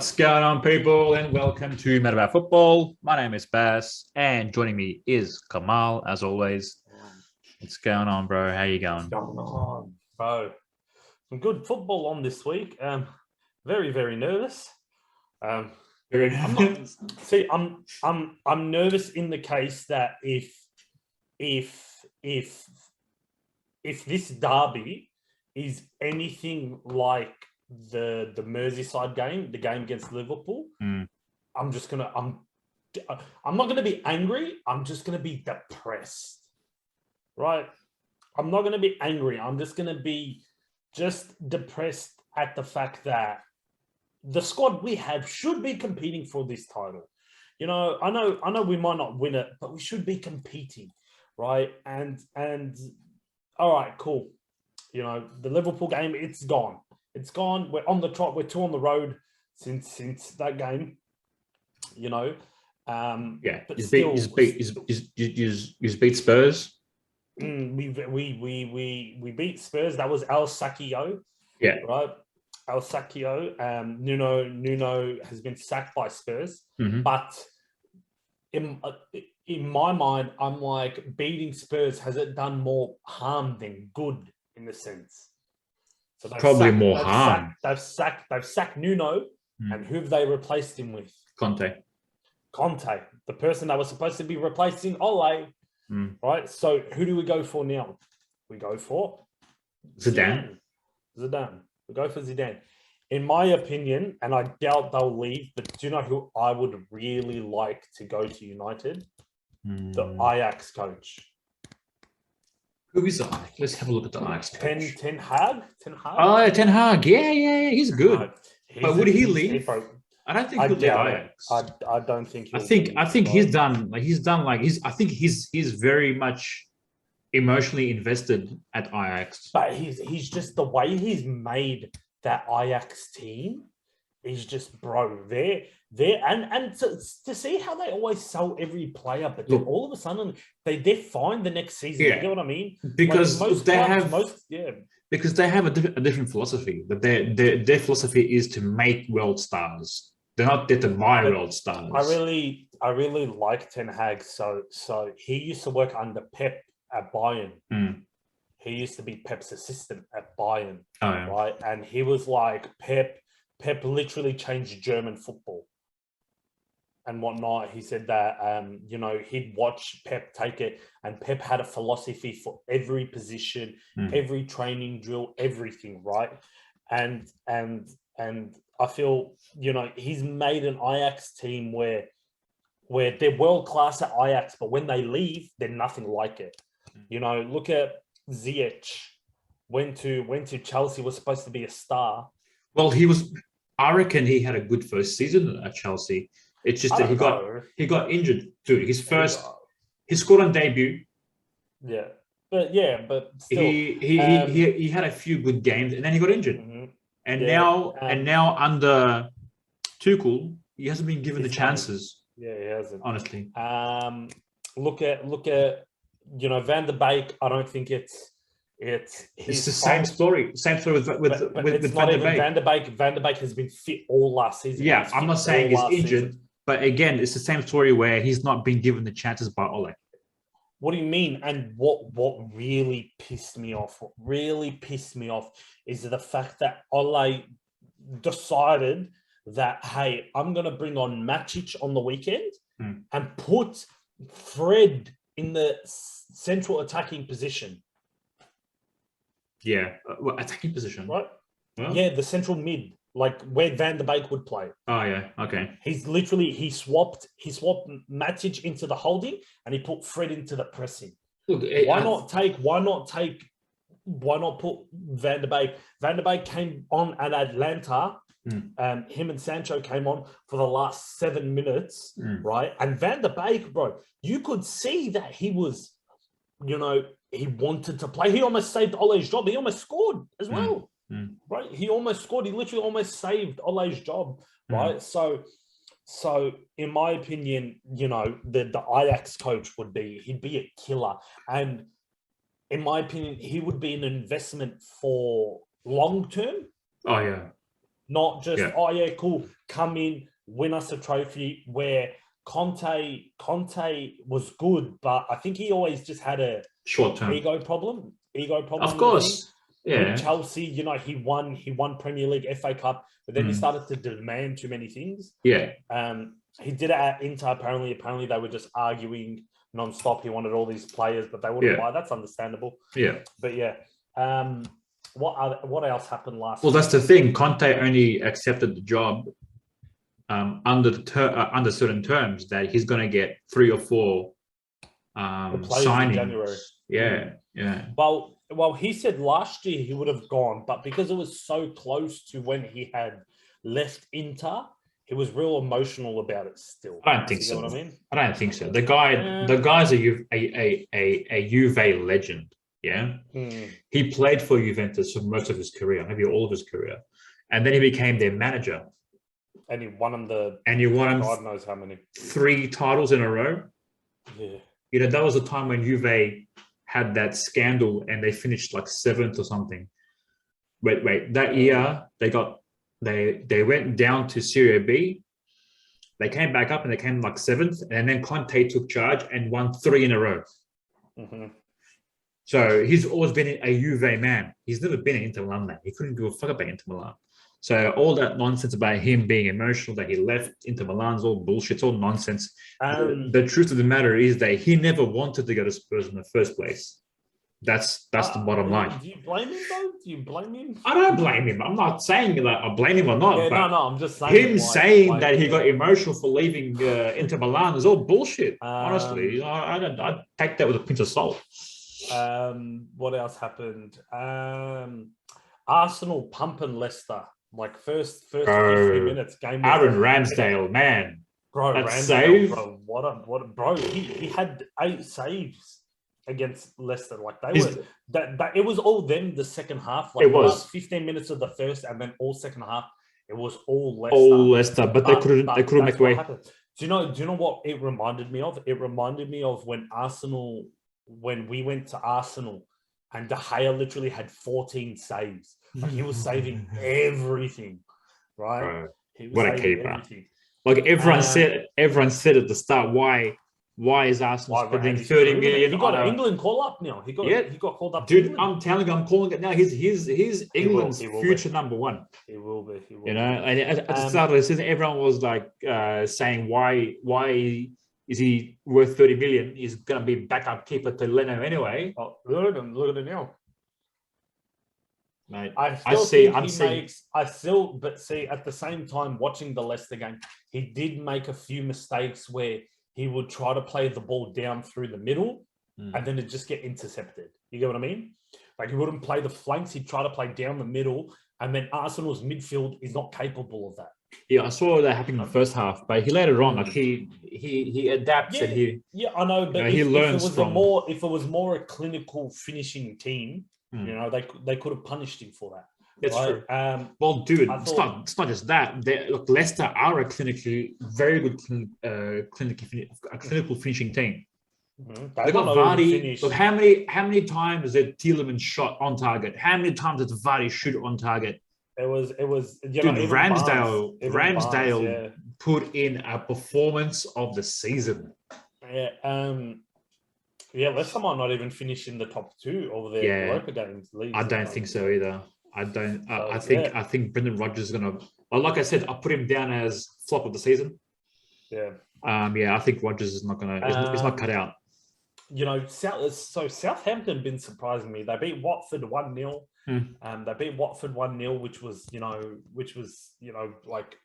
What's going on, people, and welcome to Mad About Football. My name is Bass, and joining me is Kamal, as always. What's going on, bro? How you going? What's going on, bro? Some good football on this week. Very, very nervous. I'm not. See, I'm nervous in the case that if this derby is anything like the Merseyside game, the game against Liverpool, I'm not gonna be angry. I'm just gonna be depressed, right? I'm not gonna be angry. I'm just gonna be depressed at the fact that the squad we have should be competing for this title. You know, I know we might not win it, but we should be competing, right? And all right, cool. You know, the Liverpool game, it's gone. It's gone. We're on the trot. We're two on the road since that game. You know, but still, you beat Spurs. We beat Spurs. That was El Sacchio. Yeah, right. El Sacchio. Nuno has been sacked by Spurs, but in my mind, I'm like, beating Spurs, has it done more harm than good in the sense? So probably more harm. They've sacked Nuno, and who have they replaced him with? Conte, the person that was supposed to be replacing Ole. Right. So who do we go for now? We go for Zidane. We go for Zidane. In my opinion, and I doubt they'll leave, but do you know who I would really like to go to United? The Ajax coach. Who is Ajax? Let's have a look at the Ajax coach. Ten Hag? Oh, yeah, Ten Hag. Yeah, he's good. But would he leave? I don't think he'll leave Ajax. I don't think he'll I think he's done. I think he's very much emotionally invested at Ajax. But he's just, the way he's made that Ajax team is just, bro, and to see how they always sell every player, but then all of a sudden they're fine the next season. Yeah. You know what I mean? Because they have a different philosophy. That their philosophy is to make world stars. They're not there to buy world stars. I really like Ten Hag. So he used to work under Pep at Bayern. He used to be Pep's assistant at Bayern, right? And he was like, Pep literally changed German football and whatnot. He said that, he'd watch Pep take it, and Pep had a philosophy for every position, every training drill, everything, right? And I feel, he's made an Ajax team where they're world class at Ajax, but when they leave, they're nothing like it. Look at Ziyech. Went to Chelsea, was supposed to be a star. Well, I reckon he had a good first season at Chelsea. It's just that he got injured too. He scored on debut. Yeah, but still, he had a few good games, and then he got injured. Now under Tuchel, he hasn't been given the chances. Yeah, he hasn't. Honestly. Look at Van der Beek. I don't think it's the same story. Same story with Van der Beek. Van der Beek has been fit all last season. Yeah, I'm not saying he's injured, but again, it's the same story where he's not been given the chances by Ole. What do you mean? And what really pissed me off? Is the fact that Ole decided that, hey, I'm going to bring on Matic on the weekend and put Fred in the central attacking position. Yeah, attacking position, right? Yeah, the central mid, like where Van der Beek would play. Oh yeah, okay. He swapped Matic into the holding, and he put Fred into the pressing. Look, why not put Van der Beek? Van der Beek came on at Atlanta. Him and Sancho came on for the last 7 minutes, right? And Van der Beek, bro, you could see that he was, he wanted to play. He almost saved Ole's job. He almost scored as well, right? He almost scored. He literally almost saved Ole's job, right? So in my opinion, the Ajax coach he'd be a killer. And in my opinion, he would be an investment for long term. Oh, yeah. not just oh yeah, cool, come in, win us a trophy. Where Conte was good, but I think he always just had a short-term ego problem. Of course, With Chelsea, he won Premier League, FA Cup, but then he started to demand too many things. Yeah. He did it at Inter. Apparently they were just arguing non-stop. He wanted all these players, but they wouldn't buy. That's understandable. Yeah. But yeah. What else happened last week? Well, that's the thing. Conte only accepted the job under certain terms that he's going to get 3 or 4 signings. In January. Yeah. Well, he said last year he would have gone, but because it was so close to when he had left Inter, he was real emotional about it still. I don't think so. What I mean? I don't think so. The guy's a Juve legend. Yeah. He played for Juventus for most of his career, maybe all of his career. And then he became their manager. And he won him God knows how many. 3 titles in a row. Yeah. That was the time when Juve had that scandal and they finished like 7th or something. Wait. That year they went down to Serie B. They came back up and they came like 7th, and then Conte took charge and won 3 in a row. Mm-hmm. So he's always been a Juve man. He's never been an Inter Milan man. He couldn't give a fuck about Inter Milan. So all that nonsense about him being emotional that he left Inter Milan's all bullshit. It's all nonsense. The truth of the matter is that he never wanted to go to Spurs in the first place. That's the bottom line. Do you blame him though? Do you blame him? I don't blame him. I'm not saying that I blame him or not. Yeah, no, I'm just saying. Him saying that he got emotional for leaving Inter Milan is all bullshit. Honestly, I take that with a pinch of salt. What else happened? Arsenal pumping Leicester. Like first 15 minutes game. Aaron Ramsdale, man. Bro, Ramsdale, bro. What bro, he had 8 saves against Leicester. Like they were that it was all them the second half. Like it was last 15 minutes of the first and then all second half. It was all Leicester. All Leicester, but they couldn't make way. Do you know what it reminded me of? It reminded me of when we went to Arsenal and De Gea literally had 14 saves. Like he was saving everything, right? What a keeper! Everything. Like everyone said at the start, why is Arsenal spending 30 million? He got an England call up now. He got called up. Dude, I'm telling you, I'm calling it now. He's England's future number 1. He will be. And at the start of the season, everyone was like saying, why is he worth 30 million? He's going to be backup keeper to Leno anyway. Oh, look at it now. Mate, but see, at the same time, watching the Leicester game, he did make a few mistakes where he would try to play the ball down through the middle and then it just get intercepted. You get what I mean? Like he wouldn't play the flanks, he'd try to play down the middle, and then Arsenal's midfield is not capable of that. Yeah, I saw that happen in the first half, but he later on, like he adapts and he. Yeah, I know, but he learns if it was more a clinical finishing team, they could have punished him for that. That's true. Well, dude, it's not just that. Look, Leicester are a very good clinical finishing team. Mm-hmm. They got Vardy. Look, how many times did Tielemans shot on target? How many times did Vardy shoot on target? It was. Dude, Ramsdale put in a performance of the season. Yeah, Leicester might not even finish in the top 2 over their Europa games. I don't think so either. I don't. I think Brendan Rodgers is gonna. Well, like I said, I put him down as flop of the season. Yeah. I think Rodgers is not gonna. It's not cut out. Southampton been surprising me. They beat Watford 1-0. They beat Watford 1-0, which was like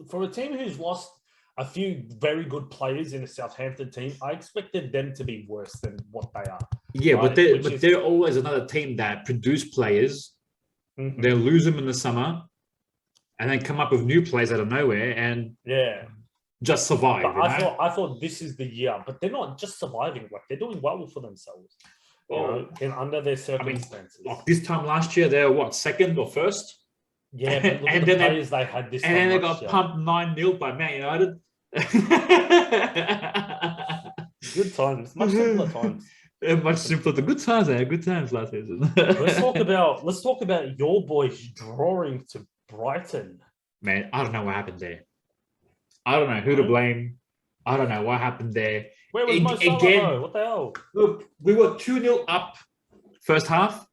for a team who's lost a few very good players in a Southampton team, I expected them to be worse than what they are. Yeah, right? but they're always another team that produce players. Mm-hmm. They lose them in the summer, and then come up with new players out of nowhere, and just survive. I thought this is the year, but they're not just surviving. Like they're doing well for themselves. Under their circumstances. This time last year, they were what, 2nd or 1st? Yeah, but look at the players they had this time. And then they got pumped 9-0 by Man United. Good times, much simpler times. Much simpler. The good times, good times last season. Let's talk about your boys drawing to Brighton. man, I don't know what happened there. I don't know who to blame. I don't know what happened there. Where was Mo Salah, bro? What the hell? Look, we were 2-0 up first half.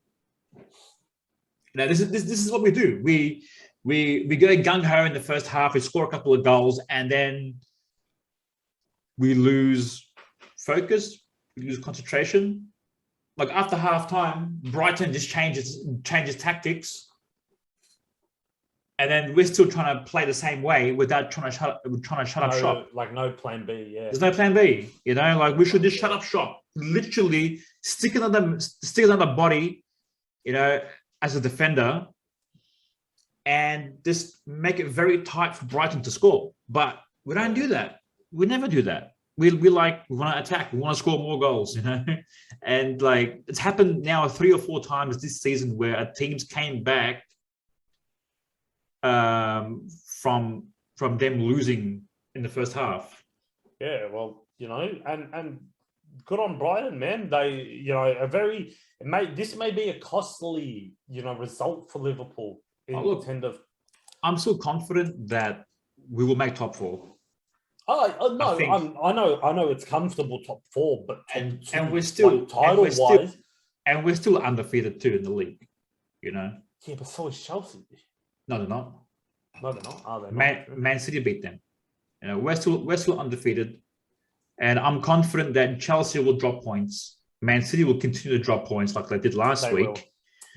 Now this is what we do. We go gung ho in the first half. We score a couple of goals, and then we lose focus. We lose concentration. Like after half time, Brighton just changes tactics, and then we're still trying to play the same way without trying to shut up shop. Like no plan B. Yeah, there's no plan B. You know, like we should just shut up shop. Literally stick another body, you know, as a defender, and just make it very tight for Brighton to score. But we don't do that. We never do that. We want to attack. We want to score more goals, you know. And like it's happened now 3 or 4 times this season where teams came back from them losing in the first half. Yeah, well, you know, and good on Brighton, man. They, you know, this may be a costly, you know, result for Liverpool I'm still confident that we will make top 4. Oh no, I know it's comfortable top 4, but we're still title-wise, and we're still undefeated too in the league. You know. Yeah, but so is Chelsea. No, they're not. No, they're not. Are they? Man City beat them. You know, we're still undefeated, and I'm confident that Chelsea will drop points. Man City will continue to drop points like they did last week.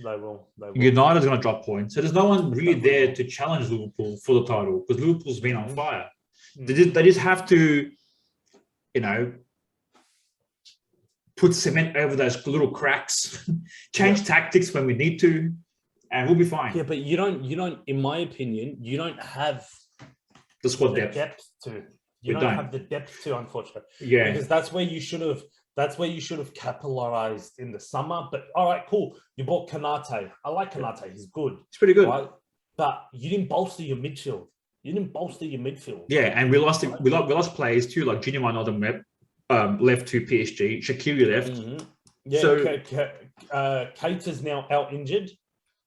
They will. United's going to drop points. So there's no one really there to challenge Liverpool for the title because Liverpool's been on fire. They just have to, you know, put cement over those little cracks, change tactics when we need to, and we'll be fine. Yeah, but you don't. In my opinion, you don't have the squad depth to. You don't have the depth to, unfortunately. Yeah, because that's where you should have capitalized in the summer. But all right, cool. You bought Kanate. I like Kanate. He's good. He's pretty good. Right? But you didn't bolster your midfield. Yeah, and we lost players too, like Gini Wijnaldum left to PSG. Shaqiri left. Mm-hmm. Yeah, so Keita's now out injured.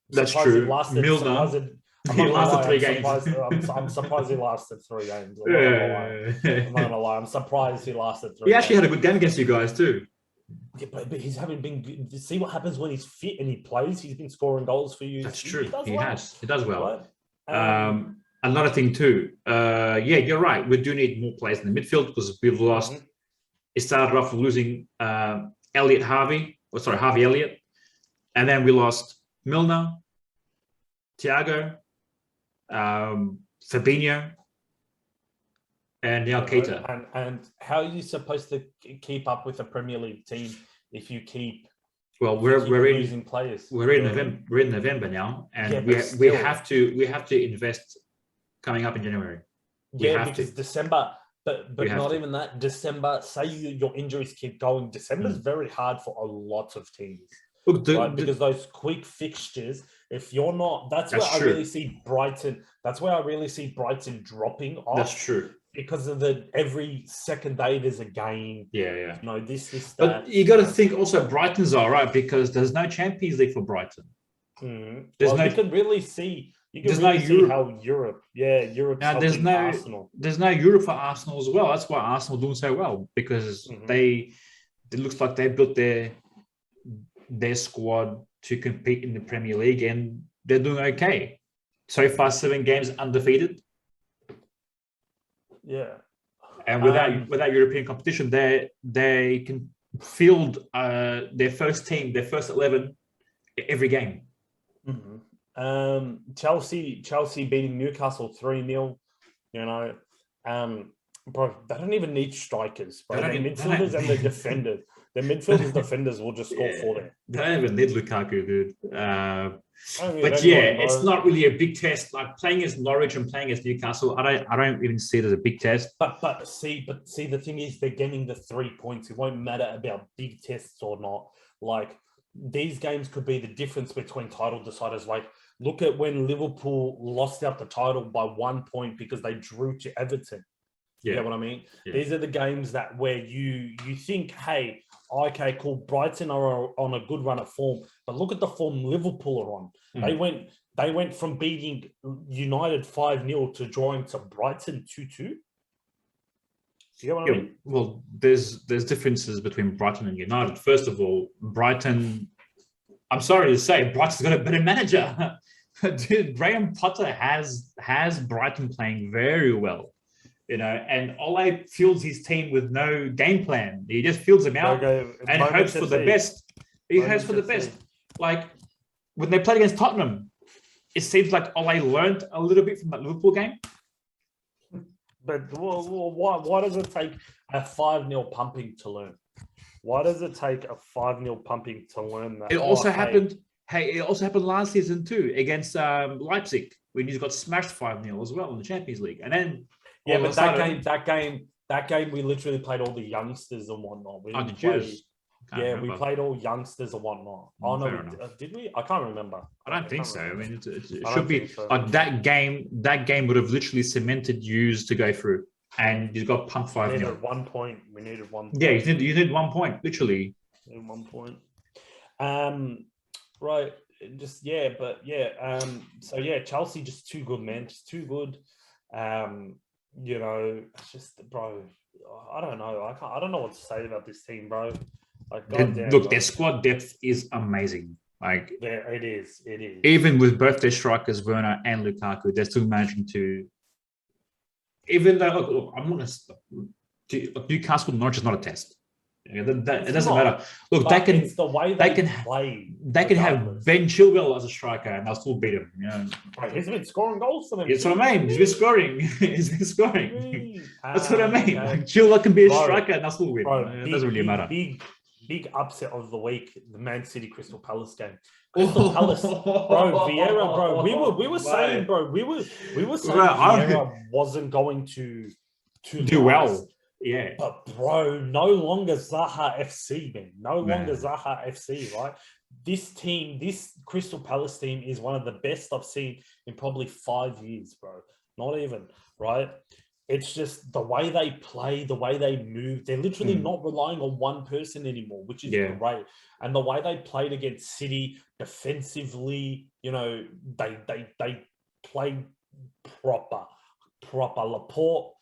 That's true. Milner. He lasted 3 games. I'm surprised he lasted 3 games. I'm not gonna lie. I'm surprised he lasted 3 games. He actually had a good game against you guys too. Yeah, but he's having been good. See what happens when he's fit and he plays. He's been scoring goals for you. That's true. He does well. Right? Another thing too. You're right. We do need more players in the midfield because we've lost. Mm-hmm. It started off losing Harvey Elliott, and then we lost Milner, Thiago, Fabinho, and now Keita. And how are you supposed to keep up with a Premier League team if you keep? Well, we're losing players. We're in November. We're in November now, and we have to invest coming up in January. Because December. But not even that. December. Say your injuries keep going. December's very hard for a lot of teams. Look, because those quick fixtures, if you're not, that's where I really see Brighton. That's where I really see Brighton dropping off. That's true. Because of every second day there's a game. Yeah. You know, this, that. But you got to think also Brighton's all right because there's no Champions League for Brighton. Mm-hmm. You can really see. You can really see how Europe. Now there's no Arsenal. There's no Europe for Arsenal as well. That's why Arsenal doing so well because it looks like they built their squad to compete in the Premier League and they're doing okay. So far, 7 games undefeated. Yeah. And without European competition, they can field their first team, their first 11 every game. Mm-hmm. Chelsea beating Newcastle 3-0. You know, bro, they don't even need strikers. Bro. The midfielders and the defenders. The midfielders, defenders will just score for them. They don't even need Lukaku, dude. It's not really a big test. Like playing as Norwich and playing as Newcastle, I don't even see it as a big test. But see, the thing is, they're getting the 3 points. It won't matter about big tests or not. Like these games could be the difference between title deciders. Like look at when Liverpool lost out the title by 1 point because they drew to Everton. You know what I mean? Yeah. These are the games where you think, hey, okay, cool. Brighton are on a good run of form, but look at the form Liverpool are on. They went from beating United 5-0 to drawing to Brighton 2-2. Do you get what I mean? Well, there's differences between Brighton and United. First of all, Brighton, I'm sorry to say, Brighton's got a better manager. Dude, Graham Potter has Brighton playing very well. And Ole fields his team with no game plan. He just fields them out and hopes for the best. He hopes for the best. Like when they played against Tottenham, it seems like Ole learned a little bit from that Liverpool game. But why does it take a 5-0 pumping to learn? Why does it take a 5-0 pumping to learn that? It also happened. Hey, it also happened last season too against Leipzig when he got smashed 5-0 as well in the Champions League, and then. Yeah, but that game, we literally played all the youngsters and whatnot. We played all youngsters and whatnot. Oh no, did we? I can't remember. I don't think so. I mean, it should be so. Like that game. That game would have literally cemented yous to go through, and you got pumped 5-0. We needed 1 point. We needed 1 point. Yeah, you need 1 point, literally. 1 point. Right. So Chelsea just too good, man. Just too good. It's just, bro, I don't know. I don't know what to say about this team, bro. Like, their squad depth is amazing. Like, yeah, it is. Even with both their strikers, Werner and Lukaku, they're still managing to. Even though, look, I'm not. Newcastle Norwich is not a test. It doesn't matter. Look, it's the way they can play. They can have Ben Chilwell as a striker, and they'll still beat him. He's been scoring goals for them. That's what I mean. He's been scoring. That's what I mean. Like, Chilwell can be a striker, and they'll still win. It doesn't really matter. Big upset of the week: the Man City Crystal Palace game. Crystal Palace, bro, Vieira, bro. We were saying, bro, we were saying Vieira wasn't going to do well. Yeah, but bro, no longer Zaha FC, man. No longer Zaha FC, right? This Crystal Palace team is one of the best I've seen in probably 5 years, bro. Not even, right? It's just the way they play, the way they move. They're literally not relying on one person anymore, which is great. And the way they played against City defensively, they played proper. Laporte.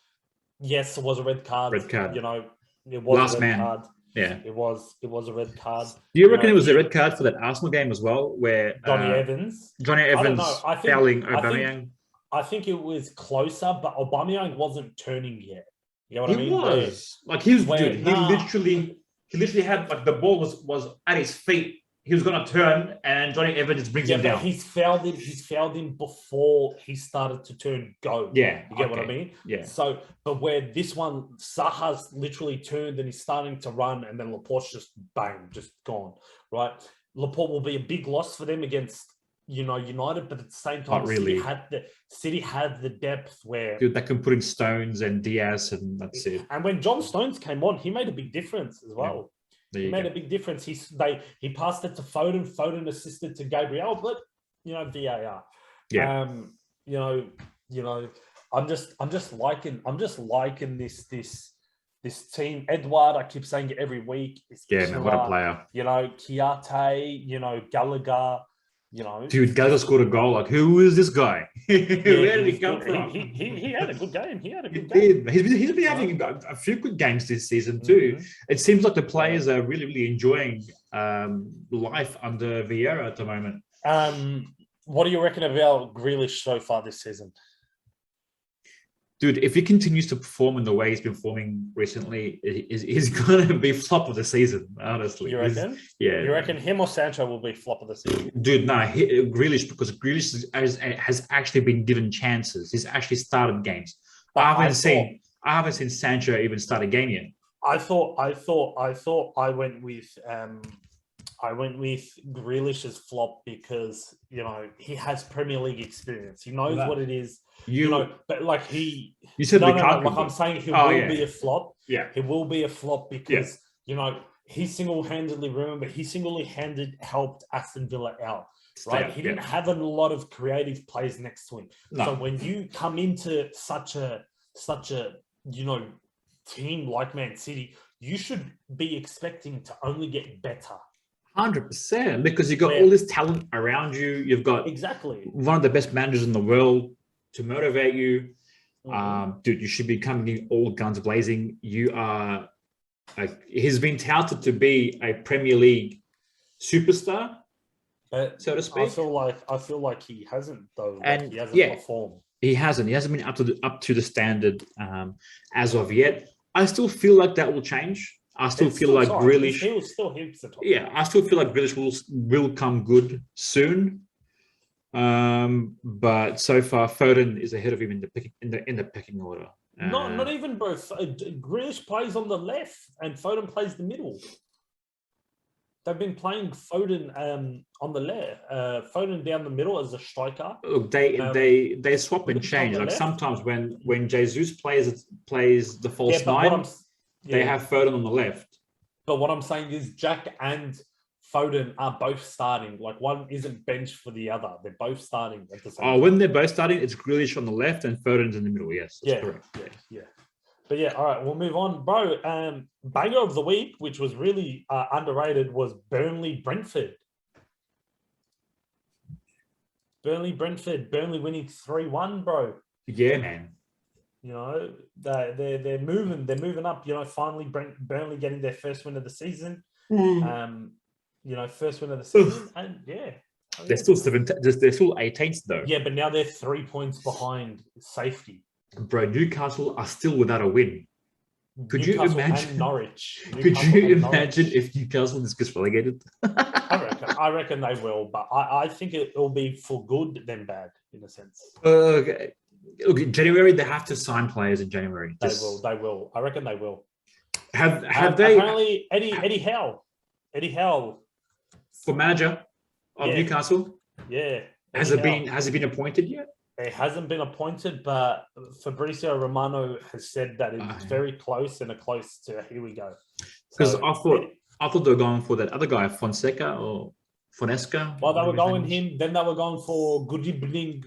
Yes, it was a red card. Red card. It was last a red man. Card. Yeah, it was a red card. Do you reckon it was a red card for that Arsenal game as well, where Johnny Evans fouling Aubameyang? I think it was closer, but Aubameyang wasn't turning yet. You know what I mean? He was he literally had, like, the ball was at his feet. He was going to turn, and Johnny Evans brings him down. He's fouled him before he started to turn go. Yeah. You get what I mean? Yeah. So, but where this one, Zaha's literally turned and he's starting to run, and then Laporte's just bang, just gone, right? Laporte will be a big loss for them against, United, but at the same time, really. City had the depth where... Dude, they can put in Stones and Diaz, and that's it. And when John Stones came on, he made a big difference as well. Yeah. He made a big difference. He passed it to Foden. Foden assisted to Gabriel, but VAR. Yeah. I'm just liking this team. Edouard, I keep saying it every week. Man, what a player. Kiate, Gallagher. Dude, Gallagher scored a goal. Like, who is this guy? Where did he come from? He had a good game. He's been having a few good games this season too. Mm-hmm. It seems like the players are really, really enjoying life under Vieira at the moment. What do you reckon about Grealish so far this season? Dude, if he continues to perform in the way he's been performing recently, he's going to be flop of the season, honestly. You reckon? You reckon him or Sancho will be flop of the season? Dude, no, Grealish, because Grealish has actually been given chances. He's actually started games. I haven't seen Sancho even start a game yet. I went with Grealish's flop because, he has Premier League experience. He knows what it is. But like you said, I'm saying he will be a flop. Yeah, he will be a flop because he single-handedly helped Aston Villa out. Right, he didn't have a lot of creative players next to him. No. So when you come into such a team like Man City, you should be expecting to only get better. 100%, because you've got all this talent around you. You've got one of the best managers in the world to motivate you. Dude, you should be coming all guns blazing. You are, he's been touted to be a Premier League superstar, so to speak. I feel like he hasn't though. And he hasn't performed. He hasn't been up to the standard as of yet. I still feel like that will change. I still feel like Grealish. He was still heaps of top. Yeah, I still feel like Grealish will come good soon. But so far, Foden is ahead of him in the pecking order. Not even both. Grealish plays on the left, and Foden plays the middle. They've been playing Foden on the left, Foden down the middle as a striker. Look, they swap and change. Like sometimes when Jesus plays the false nine, they have Foden on the left. But what I'm saying is Jack and Foden are both starting. Like one isn't benched for the other. They're both starting at the same time. When they're both starting, it's Grealish on the left and Foden's in the middle. Yes, that's correct. Yeah. But yeah, all right, we'll move on. Bro, banger of the week, which was really underrated, was Burnley-Brentford. Burnley-Brentford. Burnley winning 3-1, bro. Yeah, man. You know, they're moving up. You know, finally Burnley getting their first win of the season. You know, first win of the season, and they're still 17th. They're still 18th though. Yeah, but now they're 3 points behind safety. Bro, Newcastle are still without a win. Could you imagine? And Norwich. Could you imagine if Newcastle just gets relegated? I reckon they will, but I think it will be for good than bad in a sense. Okay. Look, in January they have to sign players in January. They will. I reckon they will. Have they? Apparently, Eddie Howe for manager of Newcastle. Yeah. Has it been appointed yet? It hasn't been appointed, but Fabrizio Romano has said that it's very close and close to here we go. Because I thought they were going for that other guy, Fonseca or Fonesca. Well, they were going him. Then they were going for Good Evening.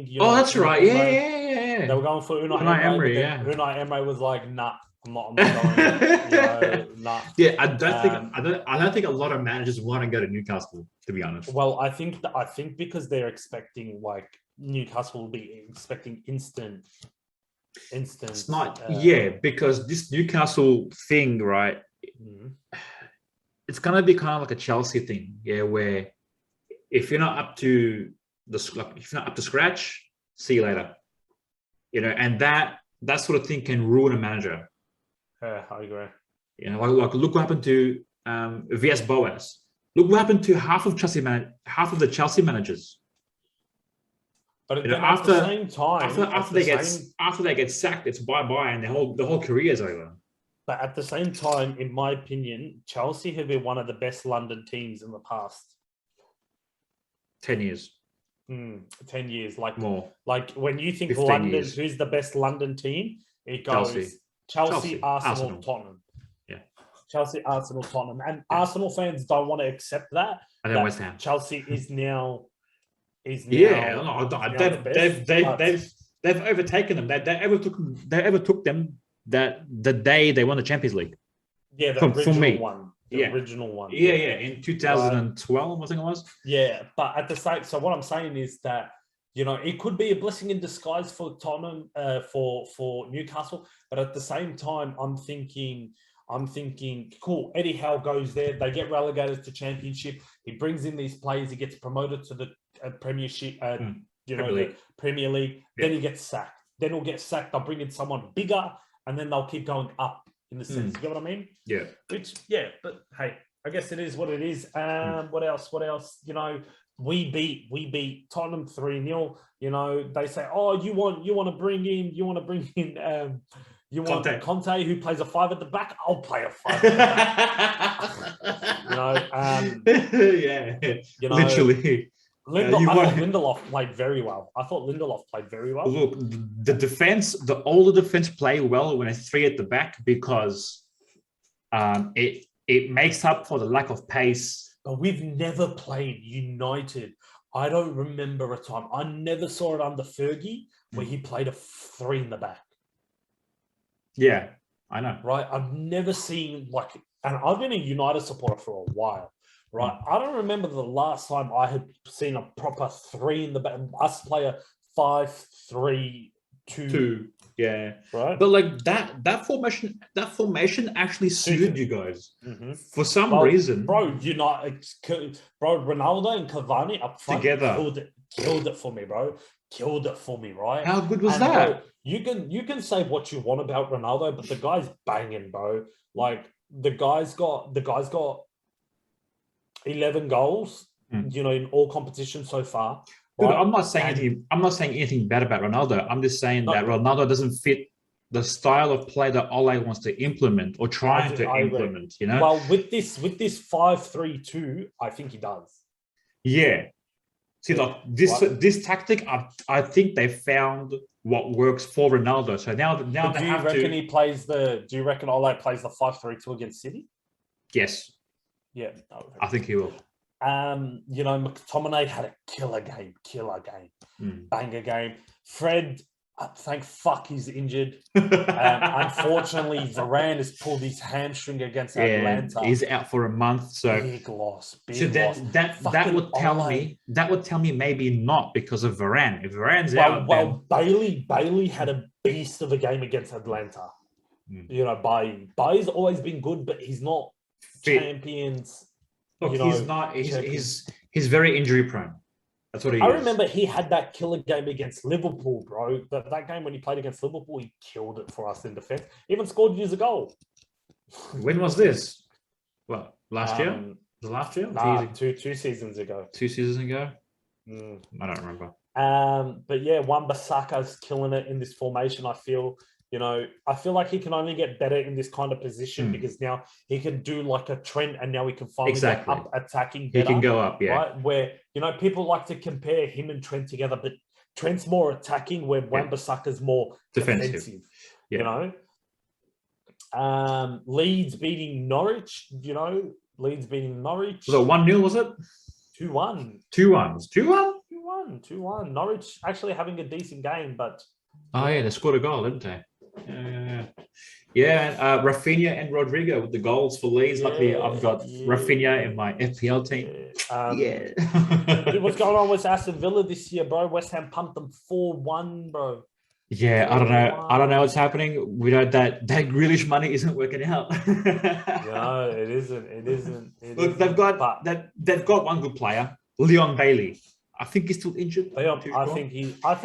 You know, that's right. Yeah. They were going for Unai Emery. Unai Emery was like, nah. I'm not going. Nah. Yeah, I don't think a lot of managers want to go to Newcastle, to be honest. Well, I think because they're expecting Newcastle will be expecting instant. It's not, because this Newcastle thing, right? Mm-hmm. It's gonna be kind of like a Chelsea thing, where if you're not up to scratch, see you later. You know, and that sort of thing can ruin a manager. I agree. You know, like look what happened to VS Boas. Look what happened to half of the Chelsea managers. But at the same time, after they get sacked, it's bye and the whole career is over. But at the same time, in my opinion, Chelsea have been one of the best London teams in the past 10 years. 10 years, like more. Like when you think London, years. Who's the best London team? It goes Chelsea, Arsenal, Tottenham. Yeah. Chelsea, Arsenal, Tottenham. And Arsenal fans don't want to accept that. And then West Ham. Chelsea is now they've overtaken them. They overtook them that the day they won the Champions League. Yeah, the original one. The original one. Yeah, in 2012, I think it was. Yeah, but at the same, so what I'm saying is that, you know, it could be a blessing in disguise for Tottenham, for Newcastle, but at the same time, I'm thinking, cool, Eddie Howe goes there, they get relegated to Championship, he brings in these players, he gets promoted to the Premiership, the Premier League, then he gets sacked. Then he'll get sacked, they'll bring in someone bigger, and then they'll keep going up in the sense. You get what I mean? Yeah. But hey, I guess it is what it is. What else? You know, we beat Tottenham 3-0. You know, they say, oh, you want to bring in Conte, who plays a 5 at the back. I'll play a 5 at the back. You know, literally. I thought Lindelof played very well. Look, the defense, all the defense play well when it's 3 at the back because it makes up for the lack of pace. But we've never played united. I don't remember a time. I never saw it under Fergie where he played a 3 in the back. Yeah, I know. Right? I've never seen and I've been a United supporter for a while. Right? I don't remember the last time I had seen a proper 3 in the back. Us play a 5-3-2. Yeah. Right. But like that formation actually suited you guys for some reason. Bro, Ronaldo and Cavani up front together killed it for me, bro. Killed it for me, right? How good was that? Bro, you can say what you want about Ronaldo, but the guy's banging, bro. Like the guy's got 11 goals, in all competitions so far. Dude, right? I'm not saying anything bad about Ronaldo. I'm just saying that Ronaldo doesn't fit the style of play that Ole wants to implement or trying to implement. You know. Well, with this 5-3-2, I think he does. Yeah. See, this tactic, I think they found what works for Ronaldo. So now do you reckon he plays do you reckon Ole plays the 5-3-2 against City? Yes. Yeah, I think he will. McTominay had a killer game, banger game. Fred, thank fuck he's injured. Unfortunately, Varane has pulled his hamstring against Atlanta. He's out for a month, so big loss. That would tell me maybe not because of Varane. If Varane's out, Bailey had a beast of a game against Atlanta. Bailey's always been good, but he's not champions. Look, he's not. He's very injury prone. That's what he is. I remember he had that killer game against Liverpool, bro. That game when he played against Liverpool, he killed it for us in defense. Even scored a goal. When was this? Well, last year? Was it last year? Nah, two seasons ago. 2 seasons ago? I don't remember. But yeah, Wan-Bissaka's killing it in this formation, I feel. I feel like he can only get better in this kind of position because now he can do like a Trent and now he can finally get up attacking better. He can go up, yeah. Right? Where, people like to compare him and Trent together, but Trent's more attacking where Wan-Bissaka's more defensive. Yeah. Leeds beating Norwich, Was it 1-0, was it? 2-1. 2-1. 2-1. Norwich actually having a decent game, but... Oh, yeah, they scored a goal, didn't they? Yeah. Rafinha and Rodrigo with the goals for Leeds. Luckily, I've got Rafinha in my FPL team. What's going on with Aston Villa this year, bro? West Ham pumped them 4-1, bro. Yeah, I don't know what's happening. We know that Grealish money isn't working out. No, it isn't. Look, they've got one good player, Leon Bailey. I think he's still injured. I think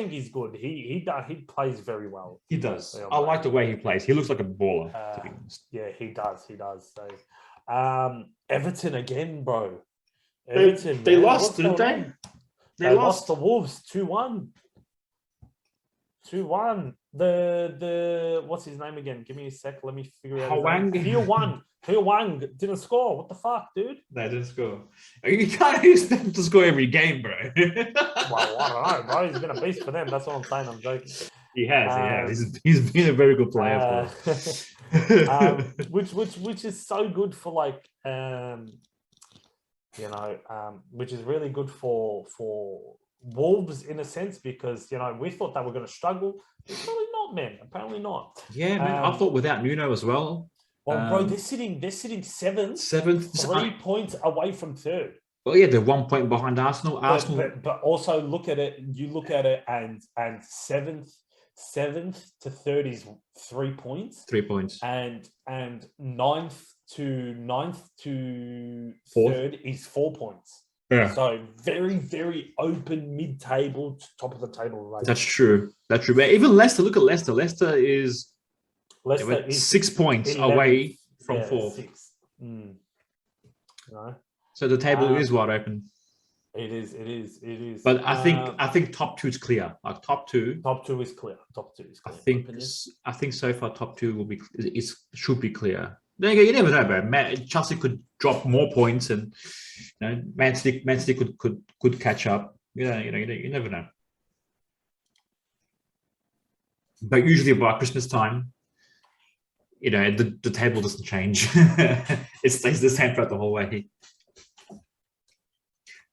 he's good. He plays very well. He does. I like the way he plays. He looks like a baller. To be honest. Yeah, he does. So, Everton again, bro. Everton. They lost, didn't they? They lost to Wolves 2-1. 2-1. The what's his name again? Give me a sec. Let me figure it out. Hwang didn't score. What the fuck, dude? They didn't score. You can't expect him to score every game, bro. Well, I don't know, bro. He's been a beast for them. That's what I'm saying. I'm joking. He has. He's been a very good player for us. Which is so good for which is really good for Wolves in a sense because we thought they were going to struggle. Apparently not, man. Apparently not. Yeah, man. I thought without Nuno as well. Well, bro, they're sitting seventh. 3 points away from third. Well, yeah, they're 1 point behind Arsenal. But also look at it. You look at it, and seventh to third is 3 points. 3 points. And ninth to third is 4 points. Yeah. So very, very open mid-table to top of the table race. That's true. But even Leicester, look at Leicester. Leicester is 6 points 11th, away from fourth. So the table is wide open. It is. But I think top two is clear. Like top two is clear. I think so far top two should be clear. Then you never know, bro. Chelsea could drop more points, and Man City could catch up. You never know. But usually by Christmas time, the table doesn't change. It stays the same throughout the whole way.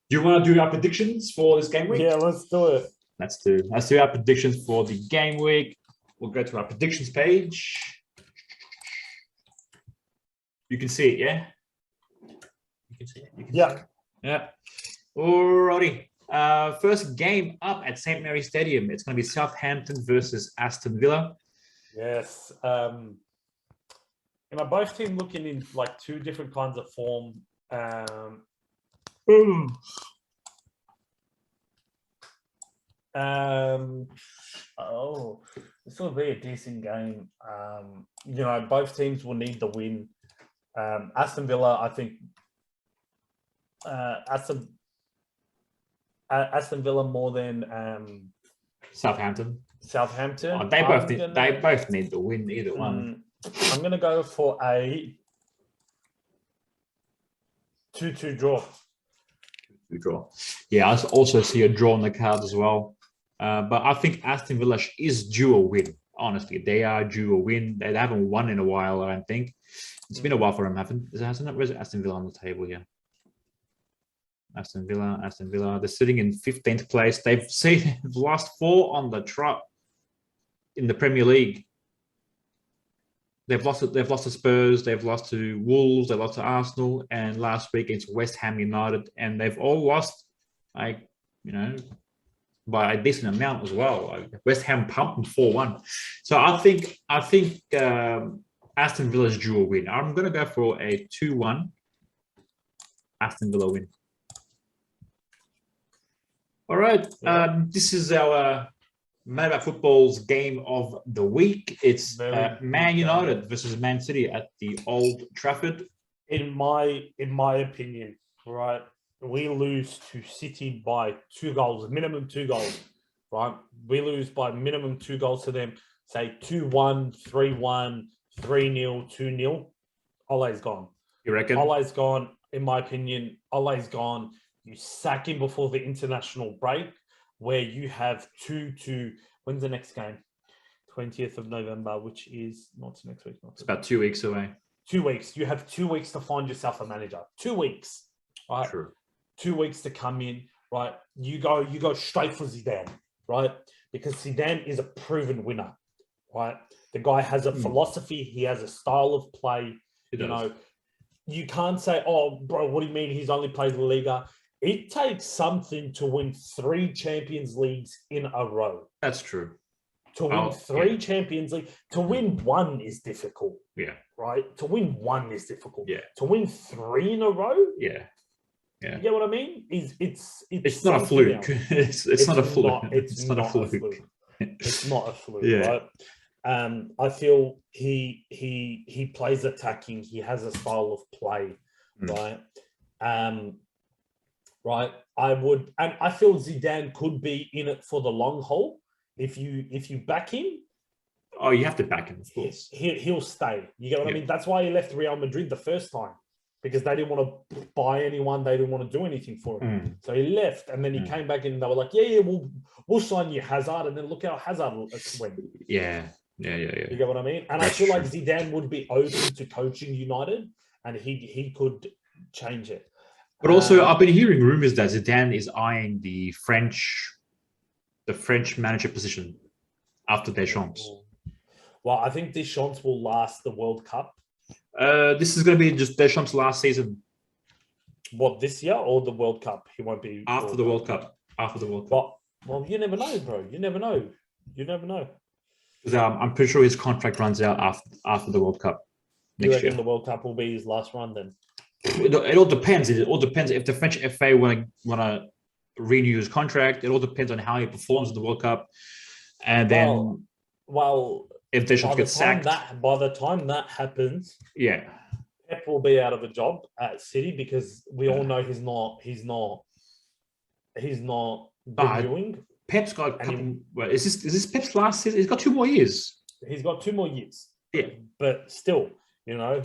Do you want to do our predictions for this game week? Yeah, let's do it. Let's do our predictions for the game week. We'll go to our predictions page. You can see it, yeah? You can see it. Yeah. Yeah. Alrighty. First game up at St. Mary's Stadium. It's going to be Southampton versus Aston Villa. Yes. Both teams looking in like two different kinds of form. This will be a decent game. Both teams will need the win. Aston Villa, I think. Aston Villa more than Southampton. Oh, they both need the win, either one. I'm going to go for a 2-2 draw. 2-2 draw. Yeah, I also see a draw on the cards as well. But I think Aston Villa is due a win. Honestly, they are due a win. They haven't won in a while, I don't think. It's been a while for them, hasn't it? Where's Aston Villa on the table here? Aston Villa. They're sitting in 15th place. They've lost 4 on the trot in the Premier League. They've lost to Spurs, they've lost to Wolves, they've lost to Arsenal, and last week against West Ham United, and they've all lost, by a decent amount as well. West Ham pumped them 4-1. So I think Aston Villa's due a win. I'm going to go for a 2-1 Aston Villa win. All right, this is our Mad About Football's game of the week. It's Man United versus Man City at the Old Trafford. In my opinion, right, we lose to City by 2 goals, minimum 2 goals, right? We lose by minimum 2 goals to them, say 2-1, 3-1, 3-0, 2-0. Ole's gone. You reckon? Ole's gone, in my opinion. Ole's gone. You sack him before the international break, where you have when's the next game? 20th of November, which is not next week. It's about 2 weeks away. 2 weeks. You have 2 weeks to find yourself a manager. 2 weeks, right? True. 2 weeks to come in, right? You go straight for Zidane, right? Because Zidane is a proven winner, right? The guy has a philosophy. He has a style of play. You can't say, "Oh, bro, what do you mean he's only played La Liga?" It takes something to win 3 Champions Leagues in a row. That's true. To win 3 Champions League, to win 1 is difficult. Yeah. Right? To win 1 is difficult. Yeah. To win 3 in a row? Yeah. Yeah. You get what I mean? It's not a fluke. It's not a fluke. It's not a fluke. It's not a fluke, yeah. Right? I feel he plays attacking. He has a style of play, right? Right. I feel Zidane could be in it for the long haul. If you back him. Oh, you have to back him, of course. He'll stay. You get what I mean? That's why he left Real Madrid the first time, because they didn't want to buy anyone. They didn't want to do anything for him. So he left, and then he came back and they were like, yeah, we'll sign you Hazard. And then look how Hazard went. Yeah. You get what I mean? And I feel like Zidane would be open to coaching United, and he could change it. But also, I've been hearing rumors that Zidane is eyeing the French manager position after Deschamps. Well, I think Deschamps will last the World Cup. This is going to be just Deschamps' last season. What, this year or the World Cup? He won't be after the World Cup. After the World Cup. Well, you never know, bro. You never know. Because I'm pretty sure his contract runs out after the World Cup next year. The World Cup will be his last run then? It all depends. It all depends if the French FA want to renew his contract. It all depends on how he performs in the World Cup, and then if Deschamps gets sacked, by the time that happens, Pep will be out of a job at City, because we all know he's not doing. Pep's got a couple. Is this Pep's last season? He's got 2 more years. He's got 2 more years. Yeah, but still, Man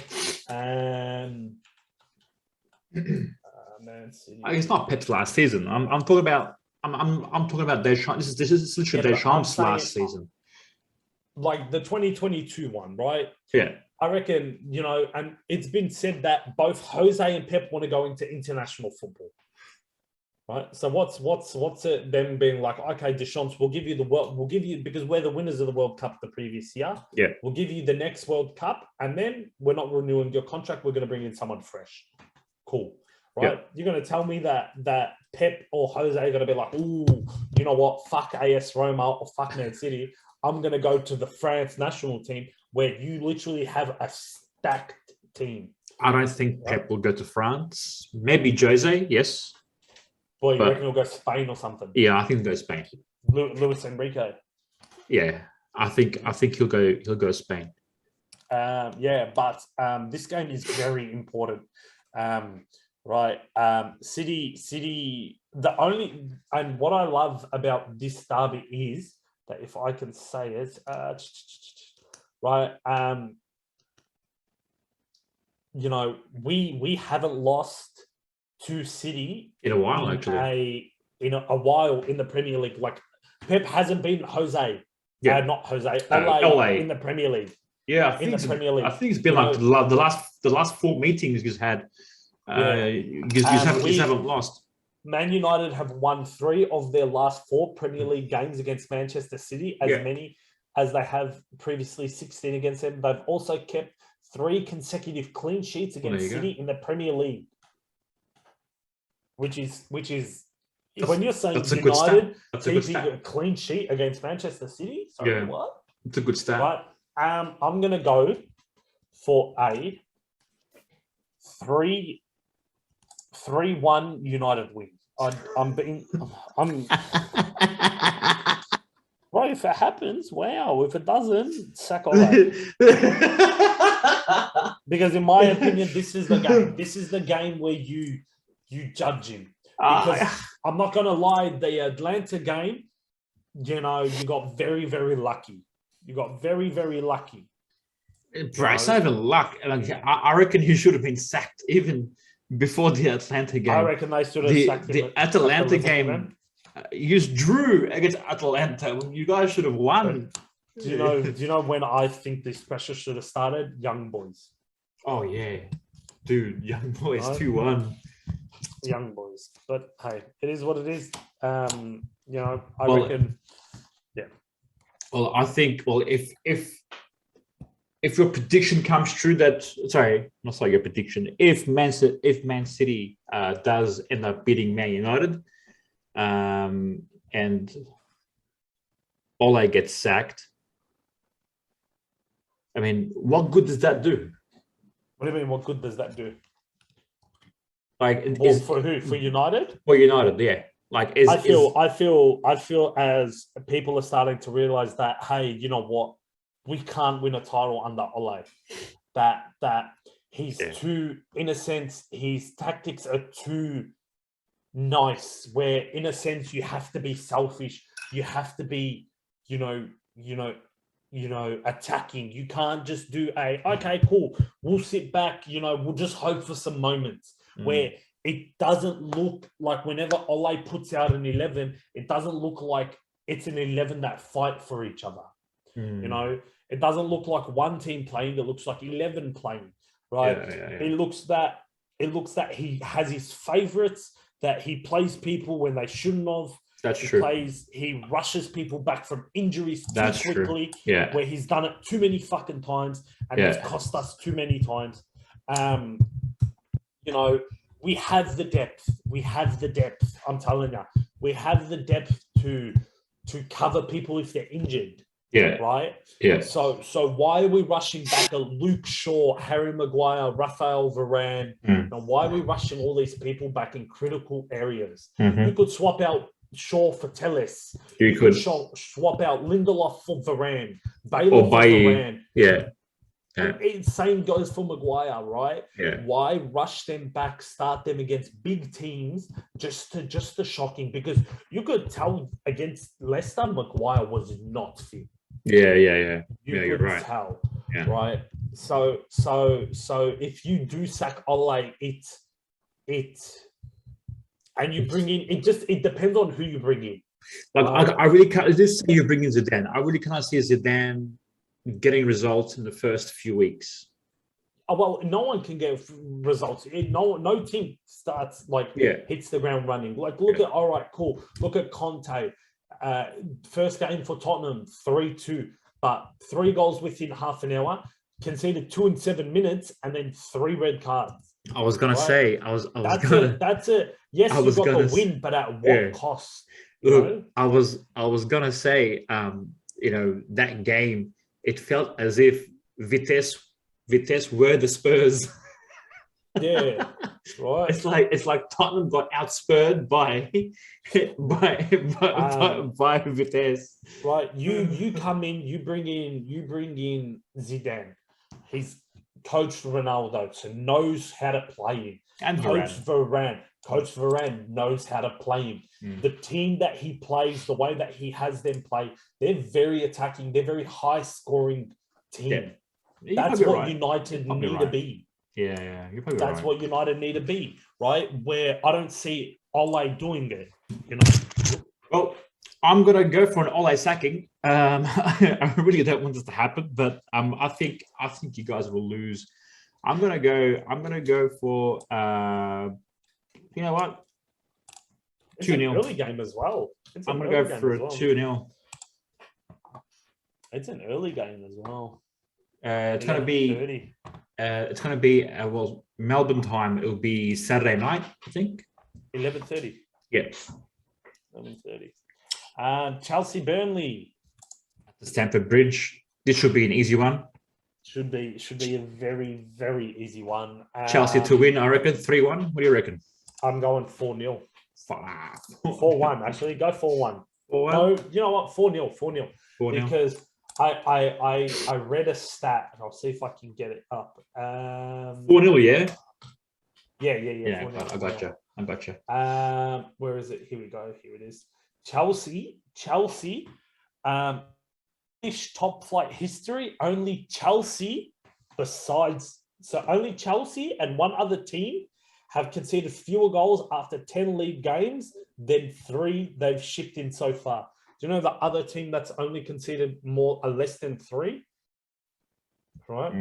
City. It's not Pep's last season. I'm talking about. I'm talking about Deschamps. This is literally Deschamps' last season. Like the 2022 one, right? Yeah. I reckon, and it's been said that both Jose and Pep want to go into international football. Right. So what's it them being like, okay, Deschamps, we'll give you the world, we'll give you, because we're the winners of the World Cup the previous year. Yeah. We'll give you the next World Cup, and then we're not renewing your contract. We're going to bring in someone fresh. Cool. Right. Yeah. You're going to tell me that Pep or Jose are going to be like, ooh, you know what? Fuck AS Roma or fuck Man City. I'm going to go to the France national team where you literally have a stacked team. I don't think Pep will go to France. Maybe Jose, yes. Boy, you reckon he'll go Spain or something? Yeah, I think he'll go Spain. Luis Enrique. Yeah, I think he'll go Spain. Yeah, but this game is very important. Right. City. The only, and what I love about this derby is that, if I can say it, right. You know, we haven't lost to City in a while, actually. In a while in the Premier League. Like, Pep hasn't been Jose. Yeah, not Jose. Ole in the Premier League. Yeah, I think it's been like the last 4 meetings he's had. You haven't lost. Man United have won 3 of their last 4 Premier League games against Manchester City, as many as they have previously, 16 against them. They've also kept 3 consecutive clean sheets against City in the Premier League. Which is when you're saying United keeping a clean sheet against Manchester City, what? It's a good stat. Right. I'm gonna go for a 3-1 United win. Right, if it happens, wow. If it doesn't, sack Ole. Because in my opinion, this is the game. This is the game where you judge him. Because I'm not going to lie, the Atlanta game, you know, you got very, very lucky. You got very, very lucky. Bro, it's not even luck. I reckon he should have been sacked even before the Atlanta game. I reckon they should have sacked him. The Atlanta game, you just drew against Atlanta. You guys should have won. Do you know when I think this pressure should have started? Young Boys. Oh, yeah. Dude, Young Boys, 2-1. Young Boys. But, hey, it is what it is. You know, I reckon, yeah. Well, I think, if your prediction comes true your prediction, if Man City does end up beating Man United, and Ole gets sacked, I mean, what good does that do? What do you mean, what good does that do? Like, for who? For United? For United, yeah. Like, I feel as people are starting to realize that, hey, you know what? We can't win a title under Ole. That he's too, in a sense, his tactics are too nice. Where, in a sense, you have to be selfish. You have to be, you know, attacking. You can't just do okay, cool. We'll sit back. You know, we'll just hope for some moments where it doesn't look like, whenever Ole puts out an 11, it doesn't look like it's an 11 that fight for each other. You know, it doesn't look like one team playing. It looks like 11 playing, right? It looks that he has his favorites, that he plays people when they shouldn't have. That's true. He rushes people back from injuries too quickly. True. Yeah. Where he's done it too many fucking times, and it's cost us too many times. You know, we have the depth. I'm telling you, we have the depth to cover people if they're injured. Yeah. Right? Yeah. So why are we rushing back a Luke Shaw, Harry Maguire, Rafael Varane? And why are we rushing all these people back in critical areas? You could swap out Shaw for Telles. You could swap out Lindelof for Varane. Bailey for Varane. Yeah. Same goes for Maguire, right? Yeah. Why rush them back, start them against big teams, just to shocking? Because you could tell against Leicester, Maguire was not fit. Yeah. You could right. tell, yeah. right? So if you do sack Ole, and you bring in, it depends on who you bring in. Like, I really can't. Just say you bring in Zidane. I really can't see Zidane getting results in the first few weeks. well, no one can get results. No team starts hits the ground running. Like, look at, all right, cool. Look at Conte. First game for Tottenham, 3-2, but 3 goals within half an hour, conceded 2 in 7 minutes, and then 3 red cards. I was gonna say, that's it. Yes, you got the win, but at what cost? Look, I was gonna say, that game, it felt as if Vitesse were the Spurs. Yeah, right. It's like Tottenham got outspurred by Vitesse. Right. You come in, you bring in Zidane. He's coached Ronaldo, so knows how to play him. And Coach Varane knows how to play him. The team that he plays, the way that he has them play, they're very attacking. They're very high scoring team. Yeah. That's what United need to be. Yeah, you're probably That's right. what United need to be, right? Where I don't see Ole doing it. Well, I'm gonna go for an Ole sacking. I really don't want this to happen, but I think you guys will lose. I'm gonna go for you know what? 2-0. It's an early game as well. I'm gonna go for a 2-0. It's an early game as well. It's gonna be 30. It's gonna be Melbourne time. It'll be Saturday night, I think. 11:30. Yeah. 11:30. Chelsea Burnley. At the Stamford Bridge. This should be an easy one. Should be a very, very easy one. Chelsea to win, I reckon. 3-1. What do you reckon? I'm going 4-0. 4-1. Actually, go 4-1. 4-1? No, you know what? 4-0. 4-0. 4-0. Because I read a stat, and I'll see if I can get it up. 4-0, yeah? Yeah. Yeah, I gotcha. Where is it? Here we go. Here it is. Chelsea. Top flight history. Only Chelsea and one other team have conceded fewer goals after 10 league games than 3 they've shipped in so far. Do you know the other team that's only conceded less than 3? Right?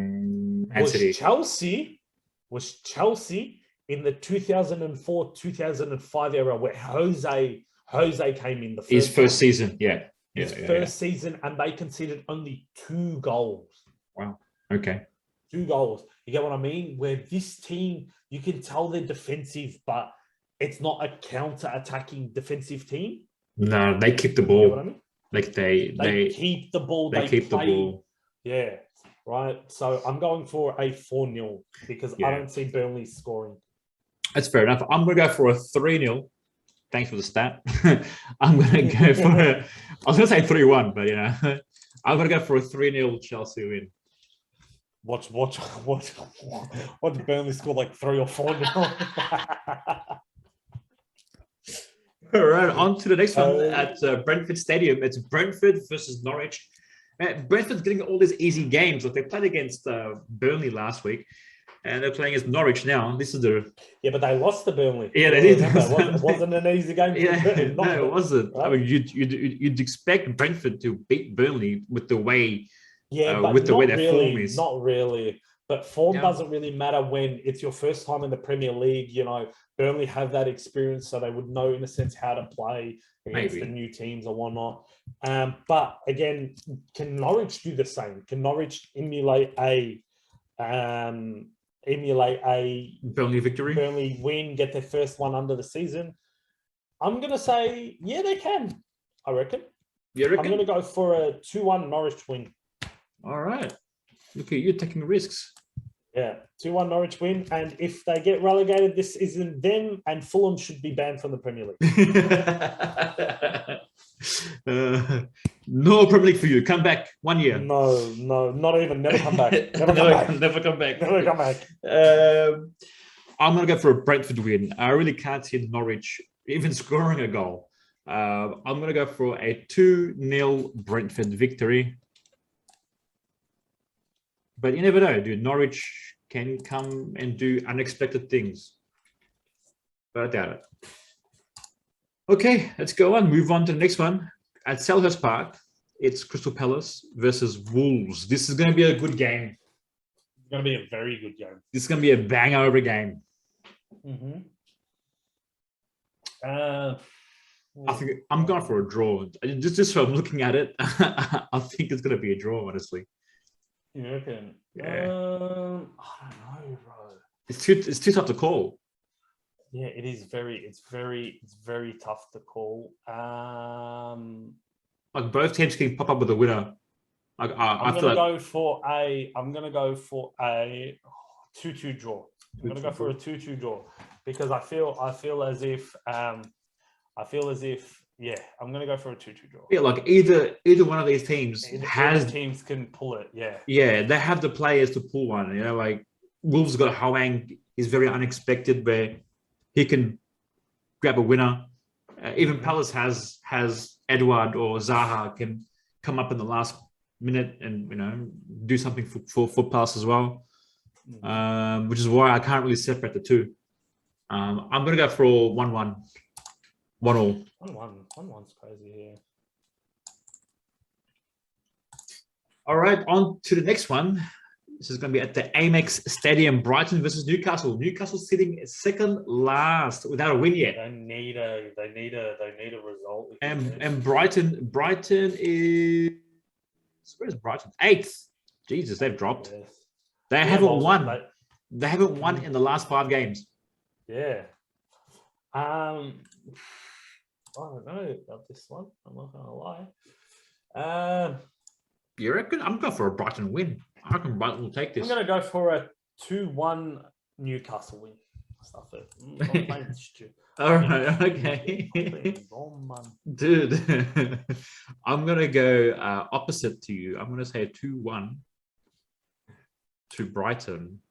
Was Chelsea in the 2004-2005 era where Jose came in his first season, yeah. His first season, and they conceded only 2 goals. Wow. Okay. 2 goals. You get what I mean? Where this team, you can tell they're defensive, but it's not a counter-attacking defensive team. No, they keep the ball. You know what I mean? Like they keep the ball. They keep play, the ball. Yeah. Right. So I'm going for a 4-0 because I don't see Burnley scoring. That's fair enough. I'm going to go for a 3-0. Thanks for the stat. I'm going to go for I was going to say 3-1, but I'm going to go for a 3-0 Chelsea win. Watch Burnley score like 3 or 4-0. All right, on to the next one at Brentford Stadium. It's Brentford versus Norwich. Brentford's getting all these easy games. Like they played against Burnley last week, and they're playing against Norwich now. This is but they lost to Burnley. Yeah, they did. It wasn't an easy game. No, it wasn't. Right? I mean, you'd expect Brentford to beat Burnley with the way, but the way their form is. Not really. But form doesn't really matter when it's your first time in the Premier League. Burnley have that experience, so they would know, in a sense, how to play against the new teams or whatnot. But again, can Norwich do the same? Can Norwich emulate a Burnley victory? Burnley win, get their first one under the season? I'm going to say, yeah, they can. I reckon. You reckon? I'm going to go for a 2-1 Norwich win. All right. Look at you taking risks. Yeah, 2-1 Norwich win. And if they get relegated, this isn't them, and Fulham should be banned from the Premier League. No Premier League for you. Come back 1 year. No, not even. Never come back. Never come back. I'm going to go for a Brentford win. I really can't see Norwich even scoring a goal. I'm going to go for a 2-0 Brentford victory. But you never know, dude. Norwich can come and do unexpected things. But I doubt it. Okay, let's go on. Move on to the next one. At Selhurst Park, it's Crystal Palace versus Wolves. This is going to be a good game. It's going to be a very good game. This is going to be a banger of a game. Mm-hmm. I think I'm going for a draw. Just from looking at it, I think it's going to be a draw, honestly. You reckon? Yeah. I don't know, bro. It's too tough to call. Yeah, it's very tough to call. Like both teams can pop up with a winner. Like I'm gonna go for a 2-2 draw. I'm gonna go for a 2-2 draw because I feel as if yeah, I'm gonna go for a 2-2 draw. Yeah, like either one of these teams teams can pull it. Yeah. Yeah, they have the players to pull one. You know, like Wolves got Hwang. He's very unexpected where he can grab a winner. Even Palace has Edouard or Zaha can come up in the last minute and do something for Palace as well. Which is why I can't really separate the two. I'm gonna go for 1-1. 1-1. 1-1's crazy here. All right, on to the next one. This is going to be at the Amex Stadium, Brighton versus Newcastle. Newcastle sitting second last without a win yet. They need a result. And Brighton is, where's Brighton? 8th. Jesus, they've dropped. Yes. They haven't won. They haven't won in the last 5 games. Yeah. I don't know about this one. I'm not gonna lie. You reckon? I'm going for a Brighton win. I reckon Brighton will take this. I'm gonna go for a 2-1 Newcastle win. Stuff it. I'm playing stupid. All right, okay. Dude, I'm gonna go opposite to you. I'm gonna say a 2-1 to Brighton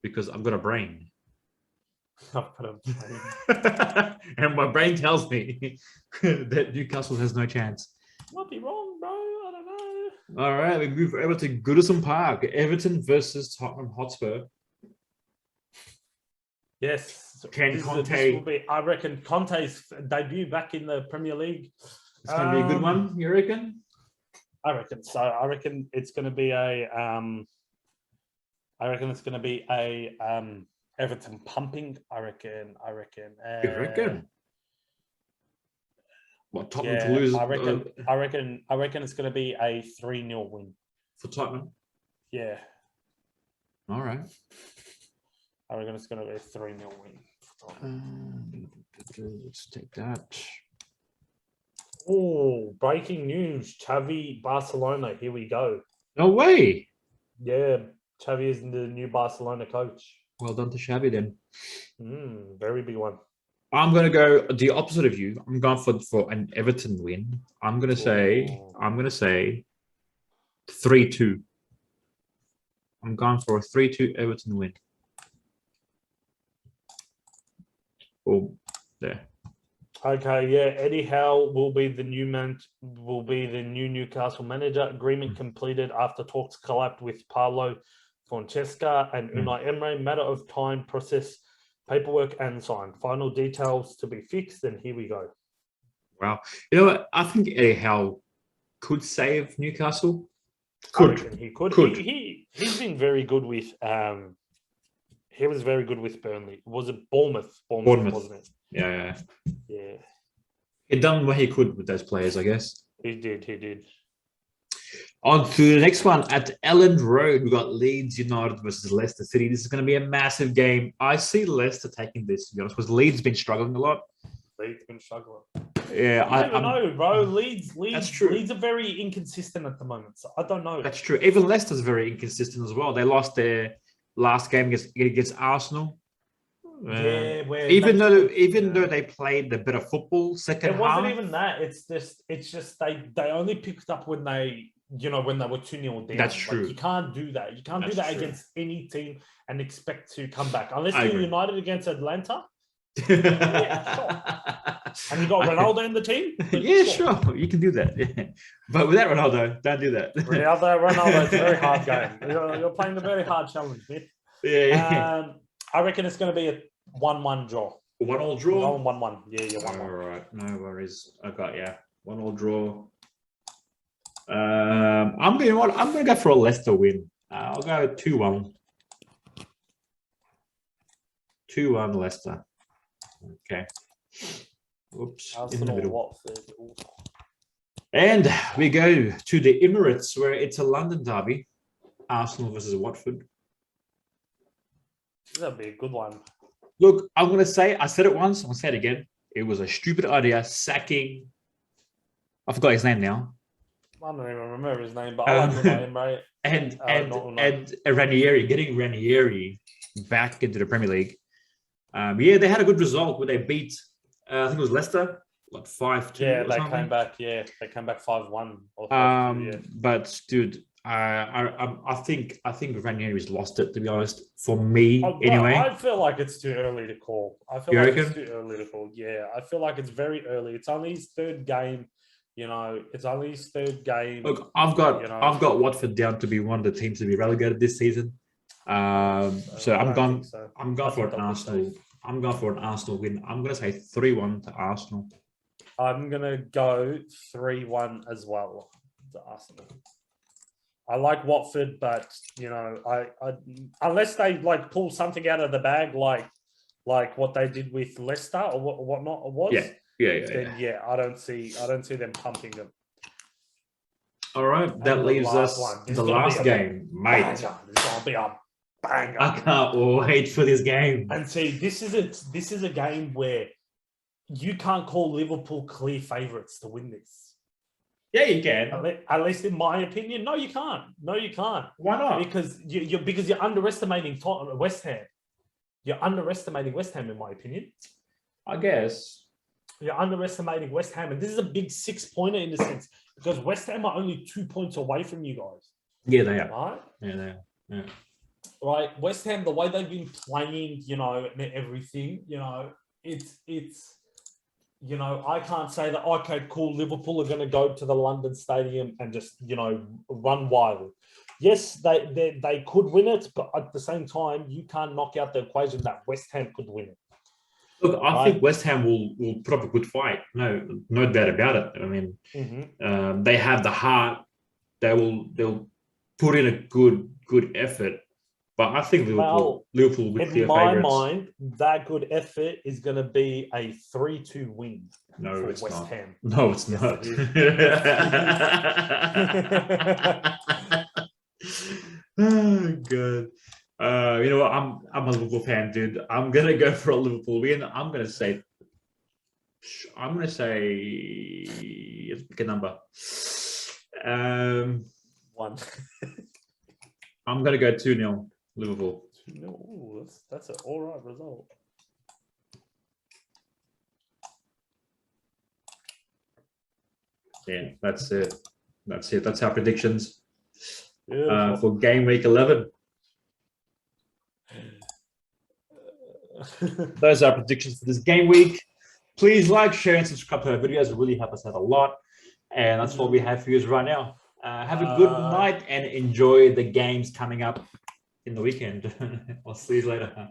because I've got a brain. I've got a brain. And my brain tells me that Newcastle has no chance. Might be wrong, bro. I don't know. All right, we move over to Goodison Park. Everton versus Tottenham Hotspur. Yes. This will be, I reckon, Conte's debut back in the Premier League. It's going to be a good one, you reckon? I reckon so. I reckon it's going to be a Everton pumping. I reckon. You reckon? What, Tottenham to lose? I reckon it's going to be a 3-0 win for Tottenham. Yeah. All right. I reckon it's going to be a 3-0 win for Tottenham. Let's take that. Oh, breaking news. Xavi, Barcelona. Here we go. No way. Yeah, Xavi is the new Barcelona coach. Well done to Xavi then. Very big one. I'm going to go the opposite of you. I'm going for an Everton win. I'm going to say 3-2. I'm going for a 3-2 Everton win. Oh, there. Okay, yeah. Eddie Howe will be the new Newcastle manager. Agreement completed after talks collapsed with Paulo Fonseca and Unai Emery. Matter of time, process, paperwork, and sign. Final details to be fixed, and here we go. Wow. You know what? I think Eddie Howe could save Newcastle. He could. He's been very good with he was very good with Burnley. Was it Bournemouth, wasn't it? Yeah. He done what he could with those players, I guess. He did. On to the next one at Elland Road. We've got Leeds United versus Leicester City. This is going to be a massive game. I see Leicester taking this, to be honest, because Leeds have been struggling a lot. Yeah, I don't know, bro. Leeds. That's true. Leeds are very inconsistent at the moment, so I don't know. That's true. Even Leicester's very inconsistent as well. They lost their last game against Arsenal. Even though they played the better football second half. It wasn't even that. It's just they only picked up when they were 2-0 down. That's true. You can't do that. You can't do that against any team and expect to come back unless you're United against Atlanta. Yeah, sure. And you got Ronaldo in the team? Yeah, sure. You can do that. Yeah. But without Ronaldo, don't do that. Without Ronaldo, it's a very hard game. You're playing a very hard challenge, mate. Yeah. I reckon it's going to be a 1-1 draw. 1-1 draw? 1-1. Yeah, 1-1. All right. No worries. I got 1-1 draw. I'm going to go for a Leicester win. I'll go 2-1. 2-1 Leicester. Okay. Oops. In the middle. Watford. And we go to the Emirates, where it's a London derby. Arsenal versus Watford. That'd be a good one. Look, I'm going to say, I said it once, I'm going to say it again. It was a stupid idea sacking. I forgot his name now. I don't even remember his name, but I like the name, mate. And Ranieri, getting Ranieri back into the Premier League. Yeah, they had a good result where they beat, I think it was Leicester, what, 5-2? Yeah, they came back. Yeah, they came back 5-1 or 5-2, yeah. But dude, I think Ranieri's lost it, to be honest. For me, anyway. I feel like it's too early to call. It's too early to call. Yeah, I feel like it's very early. It's only his third game. You know, it's only his third game. Look, I've got Watford down to be one of the teams to be relegated this season. So I'm going for an Arsenal. I'm going for an Arsenal win. I'm going to say 3-1 to Arsenal. I'm going to go 3-1 as well to Arsenal. I like Watford, but you know, I unless they like pull something out of the bag, like what they did with Leicester or whatnot it was. Yeah. I don't see them pumping them. All right, that leaves us the last game, mate. This is gonna be a banger. I can't wait for this game. And see, this is a game where you can't call Liverpool clear favourites to win this. Yeah, you can. At least in my opinion, no, you can't. No, you can't. Why not? Because you're underestimating West Ham. You're underestimating West Ham, in my opinion. I guess you're underestimating West Ham, and this is a big 6-pointer in a sense because West Ham are only 2 points away from you guys. Yeah, they are. Right? Yeah, they are. Yeah. Right, West Ham, the way they've been playing, you know, and everything, you know, it's. You know, I can't say that, okay, cool, Liverpool are going to go to the London Stadium and just, you know, run wild. Yes, they could win it, but at the same time, you can't knock out the equation that West Ham could win it. Look, I think West Ham will put up a good fight. No doubt about it. I mean, they have the heart. They'll put in a good effort. But I think Liverpool will be clear favourites. In my mind, that good effort is going to be a 3-2 win for West Ham. No, it's not. Oh, God. You know what? I'm a Liverpool fan, dude. I'm going to go for a Liverpool win. I'm going to say, let's pick a number. 1. I'm going to go 2-0. Liverpool. No, that's an all right result. Yeah, that's it. That's our predictions for game week 11. Those are predictions for this game week. Please like, share, and subscribe to our videos. It really help us out a lot. And that's what we have for you right now. Have a good night and enjoy the games coming up in the weekend. I'll see you later.